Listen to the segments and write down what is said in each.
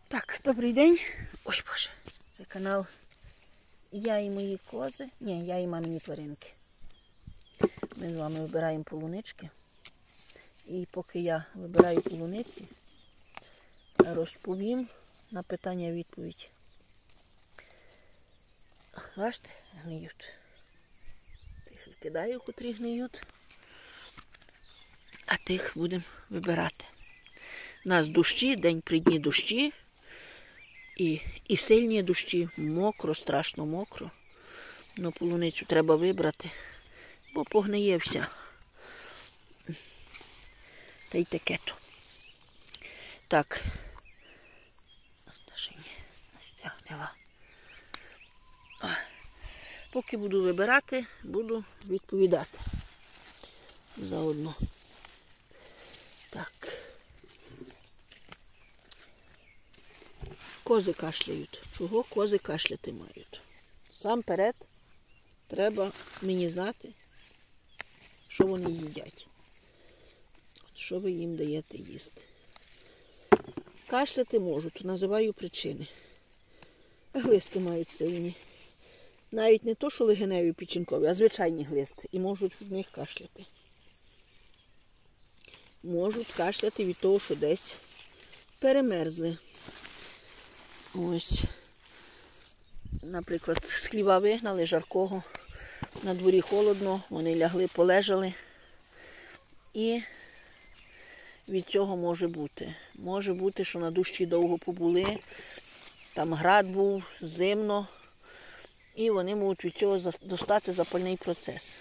Так, добрий день. Ой, Боже, це канал Я і мої кози. Ні, я і мамині тваринки. Ми з вами вибираємо полунички. І поки я вибираю полуниці, розповім на питання-відповідь. Бачите, гниють. Тих викидаю, котрі гниють. А тих будемо вибирати. У нас дощі, день при дні дощі. І сильні дощі, мокро, страшно мокро. Но полуницю треба вибрати, бо погниє вся. Та й таке то. Так. Стягнила. Поки буду вибирати, буду відповідати. Заодно. Так. Кози кашляють. Чого кози кашляти мають? Сам перед треба мені знати, що вони їдять. Що ви їм даєте їсти. Кашляти можуть, називаю причини. Глисти мають сильні. Навіть не то, що легеневі печінкові, а звичайні глисти. І можуть від них кашляти. Можуть кашляти від того, що десь перемерзли. Ось, наприклад, з хліва вигнали жаркого, на дворі холодно, вони лягли, полежали. І від цього може бути. Може бути, що на душі довго побули, там град був, зимно, і вони можуть від цього достати запальний процес.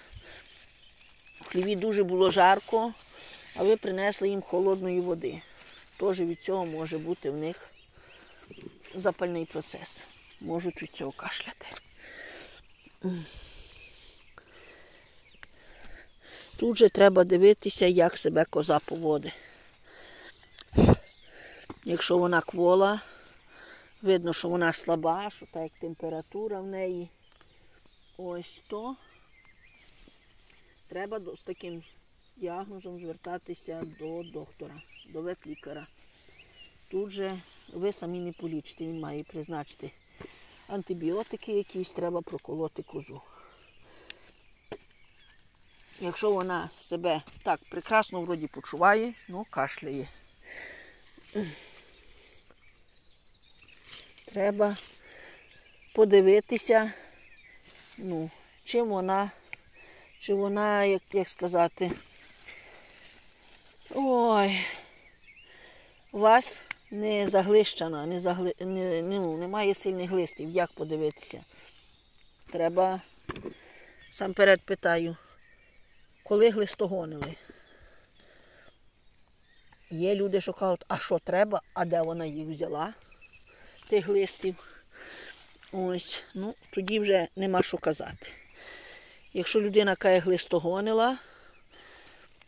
В хліві дуже було жарко, а ви принесли їм холодної води. Тож від цього може бути в них запальний процес. Можуть від цього кашляти. Тут же треба дивитися, як себе коза поводить. Якщо вона квола, видно, що вона слаба, що так як температура в неї. Ось то. Треба з таким діагнозом звертатися до доктора, до ветлікаря. Тут же ви самі не полічите, він має призначити антибіотики якісь, треба проколоти козу. Якщо вона себе так прекрасно вроді почуває, ну кашляє. Треба подивитися, ну, чи вона, як сказати, ой, у вас не заглищена, немає сильних глистів. Як подивитися? Треба, сам перед питаю, коли глистогонили? Є люди, що кажуть, а що треба, а де вона їх взяла, тих глистів? Ось, ну, тоді вже нема що казати. Якщо людина каже глистогонила,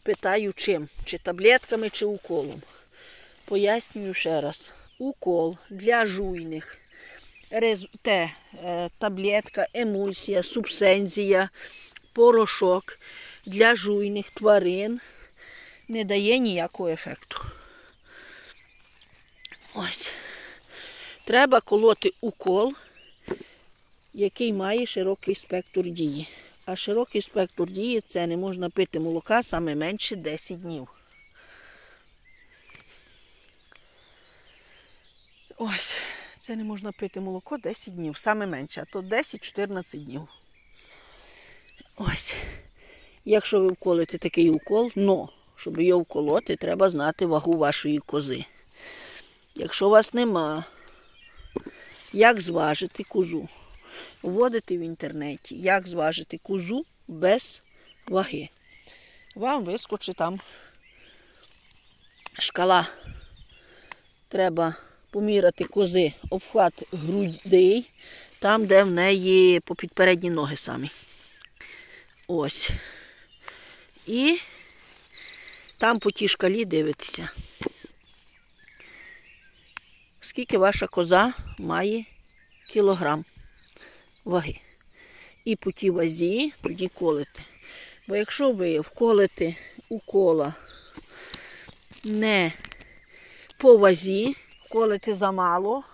питаю чим? Чи таблетками, чи уколом? Пояснюю ще раз. Укол для жуйних. Таблетка, емульсія, субсензія, порошок для жуйних тварин не дає ніякого ефекту. Ось. Треба колоти укол, який має широкий спектр дії. А широкий спектр дії – це не можна пити молока саме менше 10 днів. Ось, це не можна пити молоко 10 днів, саме менше, а то 10-14 днів. Ось, якщо ви вколите такий укол, щоб його вколоти, треба знати вагу вашої кози. Якщо у вас нема, як зважити козу? Вводите в інтернеті, як зважити козу без ваги. Вам вискочить там шкала. Треба поміряти кози обхват грудей, там, де в неї попід передні ноги самі. Ось. І там по тій шкалі дивитися, скільки ваша коза має кілограм ваги. І по тій вазі тоді колите. Бо якщо ви вколите укола не по вазі, вколите замало,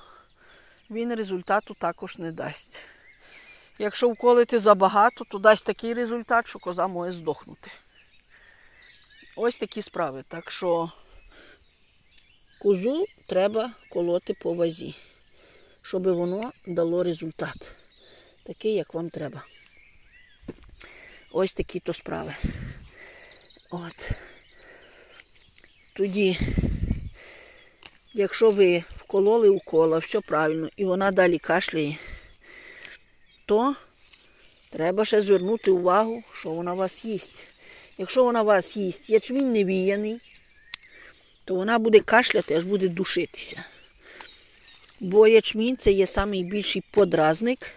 він результату також не дасть. Якщо вколите забагато, то дасть такий результат, що коза може здохнути. Ось такі справи. Так що козу треба колоти по вазі, щоб воно дало результат. Такий, як вам треба. Ось такі то справи. От. Тоді, якщо ви вкололи укола, все правильно, і вона далі кашляє, то треба ще звернути увагу, що вона вас їсть. Якщо вона вас їсть, ячмінь не віяний, то вона буде кашляти, аж буде душитися. Бо ячмінь – це є найбільший подразник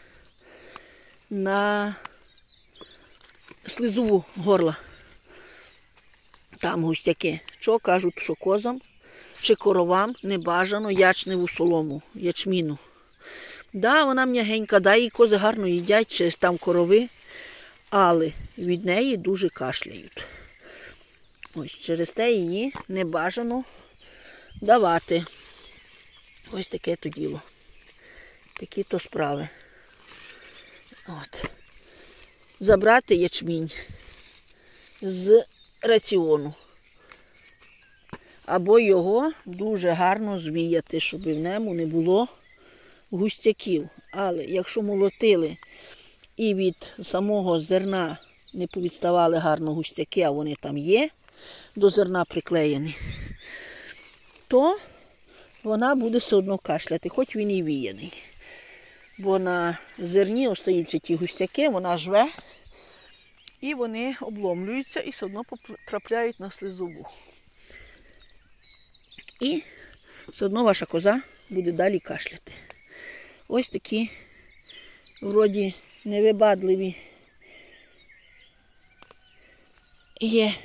на слизову горла. Там густяки. Що кажуть, що козам чи коровам не бажано ячневу солому, ячміну. Да, вона м'ягенька, да, і кози гарно їдять, чи там корови, але від неї дуже кашляють. Ось через те її не бажано давати. Ось таке то діло. Такі то справи. От. Забрати ячмінь з раціону. Або його дуже гарно звіяти, щоб в ньому не було густяків. Але якщо молотили і від самого зерна не повідставали гарно густяки, а вони там є, до зерна приклеєні, то вона буде все одно кашляти, хоч він і віяний. Бо на зерні остаються ті густяки, вона жве, і вони обломлюються і все одно потрапляють на слизову. І все одно ваша коза буде далі кашляти. Ось такі, вроді, невибадливі є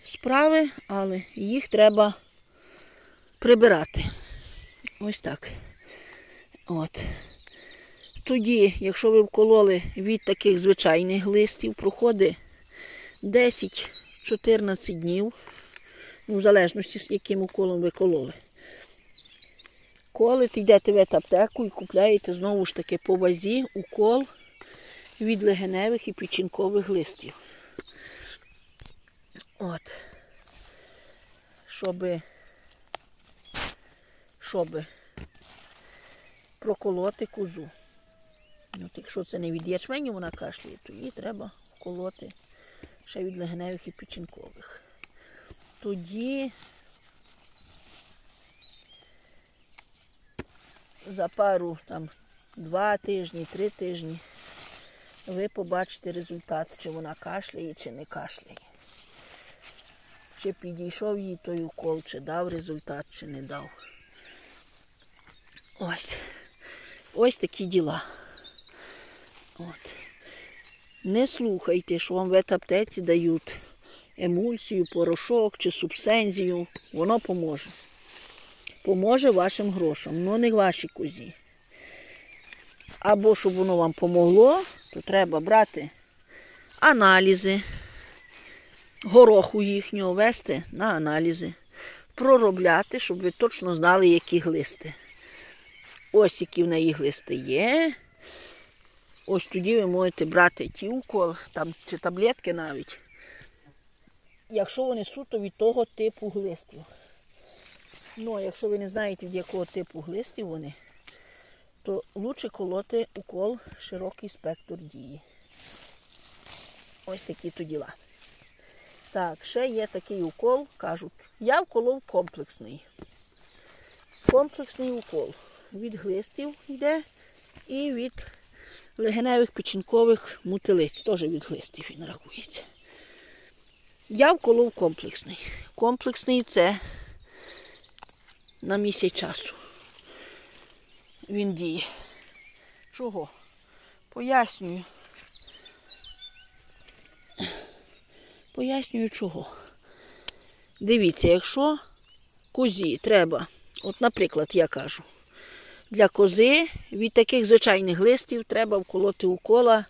справи, але їх треба прибирати. Ось так. От. Тоді, якщо ви вкололи від таких звичайних глистів, проходить 10-14 днів, в залежності, з яким уколом ви кололи. Колите, йдете в аптеку і купляєте знову ж таки по вазі укол від легеневих і печінкових глистів. От. Щоб проколоти козу. От якщо це не від ячменю вона кашляє, то її треба колоти ще від легеневих і печінкових. Тоді за пару, 2 тижні, 3 тижні ви побачите результат, чи вона кашляє, чи не кашляє. Чи підійшов їй той укол, чи дав результат, чи не дав. Ось такі діла. От. Не слухайте, що вам в аптеці дають емульсію, порошок чи субсензію. Воно поможе. Поможе вашим грошам, але не вашій козі. Або, щоб воно вам помогло, то треба брати аналізи, гороху їхнього вести на аналізи, проробляти, щоб ви точно знали, які глисти. Ось які в неї глисти є. Ось тоді ви можете брати ті уколи, чи таблетки навіть, якщо вони суто від того типу глистів. Ну, якщо ви не знаєте, від якого типу глистів вони, то краще колоти укол широкий спектр дії. Ось такі то діла. Так, ще є такий укол, кажуть, я вколов комплексний. Комплексний укол. Від глистів йде і від легеневих печінкових мотилиць. Теж від глистів він рахується. Я вколов комплексний. Комплексний – це на місяць часу. Він діє. Чого? Пояснюю. Пояснюю чого. Дивіться, якщо козі треба, от наприклад, я кажу, для кози від таких звичайних глистів треба вколоти укола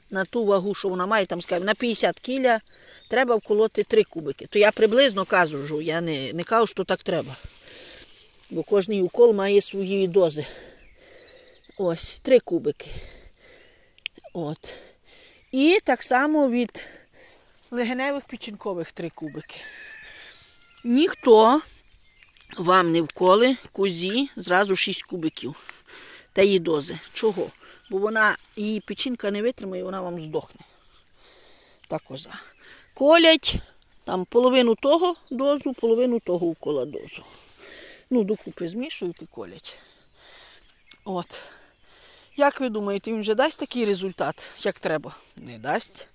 на ту вагу, що вона має, скажімо, на 50 кіля, треба вколоти 3 кубики. То я приблизно кажу, я не кажу, що так треба. бо кожний укол має свої дози. Ось, 3 кубики. От. І так само від легеневих печінкових 3 кубики. Ніхто вам не вколе козі зразу 6 кубиків тієї дози. Чого? Бо вона, її печінка не витримає, вона вам здохне. Та коза. Колять там половину того дозу, половину того укола дозу. Ну, докупи змішують і колять. От. Як ви думаєте, він вже дасть такий результат, як треба? Не дасть.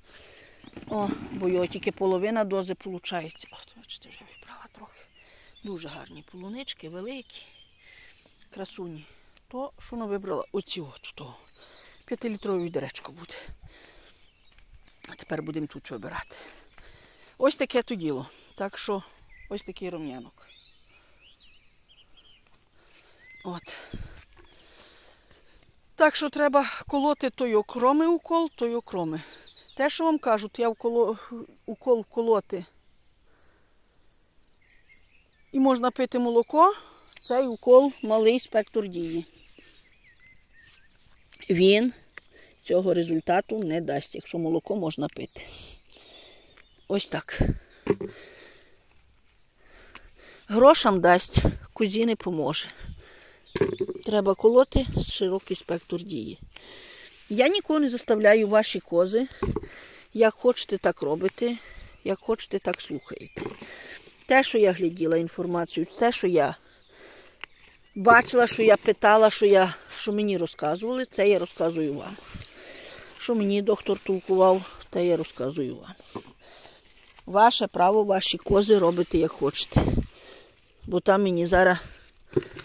О, бо його тільки половина дози виходить. От, бачите, вже вибрала трохи. Дуже гарні полунички, великі, красуні. То, що вона вибрала, оці от того. 5-літрове відеречко буде. А тепер будемо тут вибирати. Ось таке то діло. Так що, ось такий рум'янок. От. Так що треба колоти той окроми укол, той окроми. Те, що вам кажуть, я укол колоти і можна пити молоко, цей укол малий спектр дії. Він цього результату не дасть, якщо молоко можна пити. Ось так. Грошам дасть, козі не поможе. Треба колоти широкий спектр дії. Я нікого не заставляю ваші кози. Як хочете, так робите. Як хочете, так слухаєте. Те, що я гляділа інформацію, те, що я бачила, що я питала, що мені розказували, це я розказую вам. Що мені доктор толкував, те я розказую вам. Ваше право, ваші кози робите, як хочете. Бо там мені зараз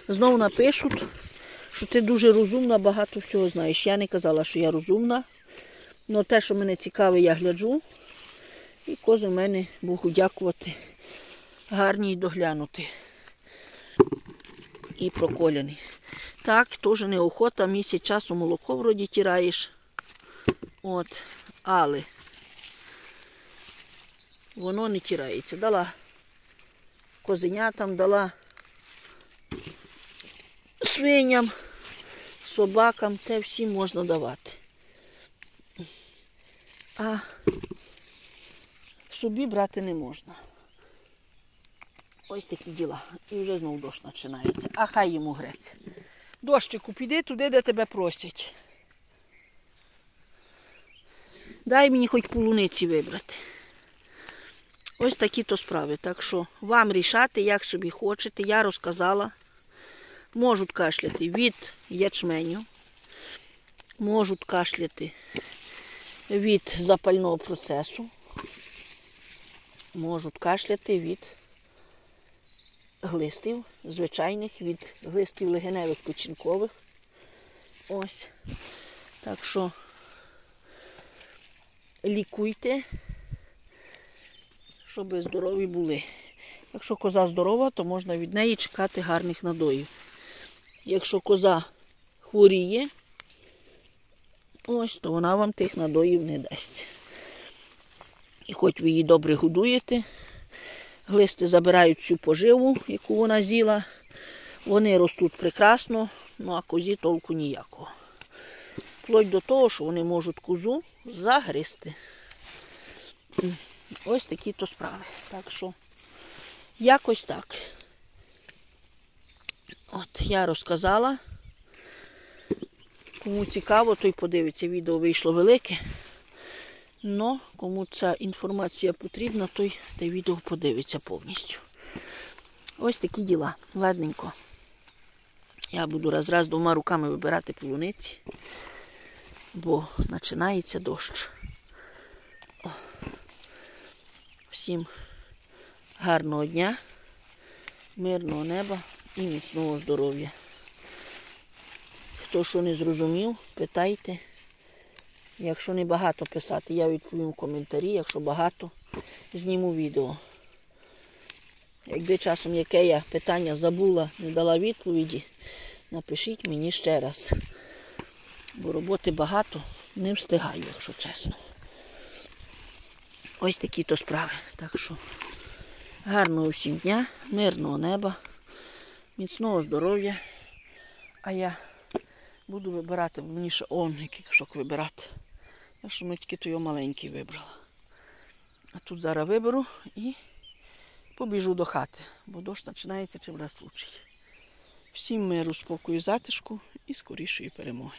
знову напишуть, що ти дуже розумна, багато всього знаєш. Я не казала, що я розумна, але те, що мене цікаве, я гляджу. І кози в мене, Богу дякувати, гарні й доглянуті. І проколяні. Так, теж неохота, місяць часу молоко вроді тираєш. От, але воно не тирається. Дала козенятам, дала свиням, собакам, те всім можна давати. А собі брати не можна. Ось такі діла. І вже знову дощ починається. А хай йому грець. Дощику, піди туди, де тебе просять. Дай мені хоч полуниці вибрати. Ось такі то справи. Так що вам рішати, як собі хочете. Я розказала. Можуть кашляти від ячменю. Можуть кашляти від запального процесу. Можуть кашляти від глистів, звичайних, від глистів легеневих печінкових. Ось. Так що лікуйте, щоб здорові були. Якщо коза здорова, то можна від неї чекати гарних надоїв. Якщо коза хворіє, ось, то вона вам тих надоїв не дасть. І хоч ви її добре годуєте, глисти забирають всю поживу, яку вона з'їла, вони ростуть прекрасно, ну а козі толку ніякого. Вплоть до того, що вони можуть козу загризти. Ось такі то справи. Так що, якось так. От, я розказала. Кому цікаво, той подивиться. Відео вийшло велике. Но кому ця інформація потрібна, той те відео подивиться повністю. Ось такі діла. Ладненько. Я буду раз-раз 2 руками вибирати полуниці, бо починається дощ. Всім гарного дня, мирного неба і міцного здоров'я. Хто що не зрозумів, питайте. Якщо не багато писати, я відповім в коментарі. Якщо багато, зніму відео. Якби часом яке я питання забула, не дала відповіді, напишіть мені ще раз. Бо роботи багато, не встигаю, якщо чесно. Ось такі то справи. Так що гарного всім дня, мирного неба, міцного здоров'я. А я буду вибирати, мені ще який кусок вибирати. Я що ми тільки той маленький вибрала. А тут зараз виберу і побіжу до хати, бо дощ починається чим раз лучше. Всім миру, спокою, затишку і скорішої перемоги.